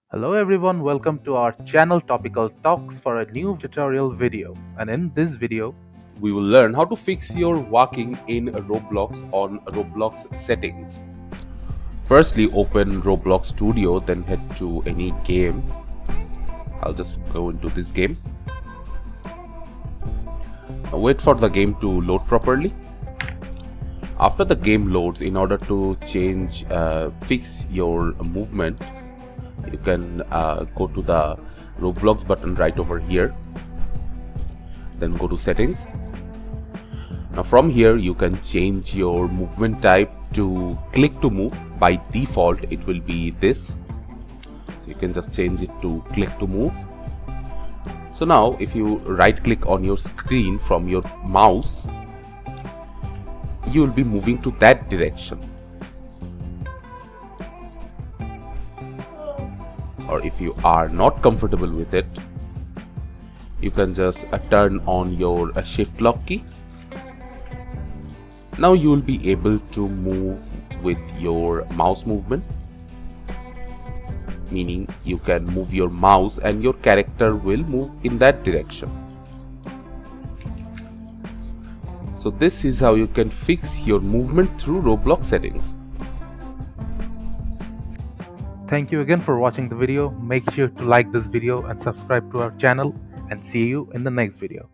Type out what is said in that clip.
Hello everyone, welcome to our channel Topical Talks for a new tutorial video. And in this video, we will learn how to fix your walking in Roblox on Roblox settings. Firstly, open Roblox Studio, then head to any game. I'll just go into this game. Now wait for the game to load properly. After the game loads, in order to fix your movement, you can go to the Roblox button right over here. Then go to settings. Now from here you can change your movement type to click to move. By default it will be this. You can just change it to click to move. So now if you right click on your screen from your mouse, you will be moving to that direction. Or if you are not comfortable with it, you can just turn on your shift lock key. Now you will be able to move with your mouse movement, meaning you can move your mouse and your character will move in that direction. So this is how you can fix your movement through Roblox settings. thank you again for watching the video. Make sure to like this video and subscribe to our channel, and see you in the next video.